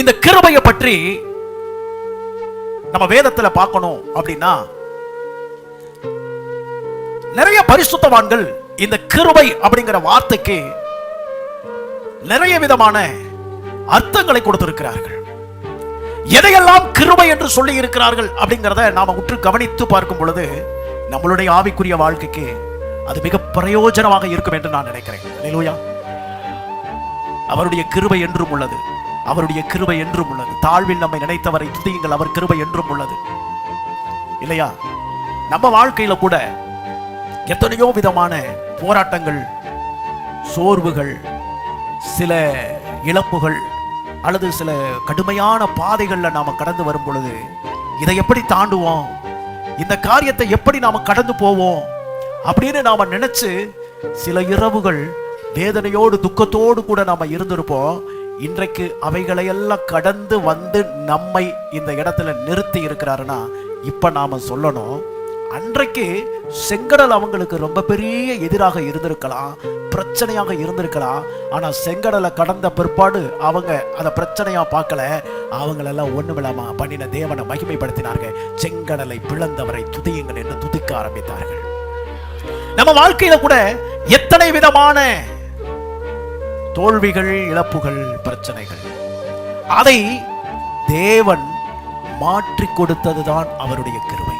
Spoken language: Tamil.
இந்த கிருபையை பற்றி நம்ம வேதத்துல பார்க்கணும் அப்படின்னா, நிறைய பரிசுத்தவான்கள் இந்த கிருபை அப்படிங்கிற வார்த்தைக்கு நிறைய விதமான அர்த்தங்களை கொடுத்திருக்கிறார்கள். எதையெல்லாம் கிருபை என்று சொல்லி இருக்கிறார்கள் அப்படிங்கிறத நாம உற்று கவனித்து பார்க்கும் பொழுது நம்மளுடைய ஆவிக்குரிய வாழ்க்கைக்கு அது மிக பிரயோஜனமாக இருக்கும் என்று நான் நினைக்கிறேன். அல்லேலூயா. அவருடைய கிருபை என்றும் உள்ளது, அவருடைய கிருபை என்றும் உள்ளது. தாழ்வில் நம்மை நினைத்தவரை துதியுங்கள், அவர் கிருபை என்றும் உள்ளது. இல்லையா? நம்ம வாழ்க்கையில கூட எத்தனையோ விதமான போராட்டங்கள், சோர்வுகள், சில இழப்புகள் அல்லது சில கடுமையான பாதைகள்ல நாம கடந்து வரும் பொழுது இதை எப்படி தாண்டுவோம், இந்த காரியத்தை எப்படி நாம கடந்து போவோம் அப்படின்னு நாம நினைச்சு சில இரவுகள் வேதனையோடு துக்கத்தோடு கூட நாம இருந்திருப்போம். இன்றைக்கு அவைகளையெல்லாம் கடந்து வந்து நம்மை இந்த இடத்துல நிறுத்தி இருக்கிறாருன்னா இப்ப நாம சொல்லணும், அன்றைக்கு செங்கடல் அவங்களுக்கு ரொம்ப பெரிய எதிராக இருந்திருக்கலாம், பிரச்சனையாக இருந்திருக்கலாம். ஆனா செங்கடலை கடந்த பிற்பாடு அவங்க அதை பிரச்சனையா பார்க்கல, அவங்களெல்லாம் ஒண்ணுமில்லாம பண்ணின தேவனை மகிமைப்படுத்தினார்கள். செங்கடலை பிளந்தவரை துதியுங்கள் என்று துதிக்க ஆரம்பித்தார்கள். நம்ம வாழ்க்கையில கூட எத்தனை விதமான தோல்விகள், இழப்புகள், பிரச்சனைகள், அதை தேவன் மாற்றி கொடுத்ததுதான் அவருடைய கிருபை.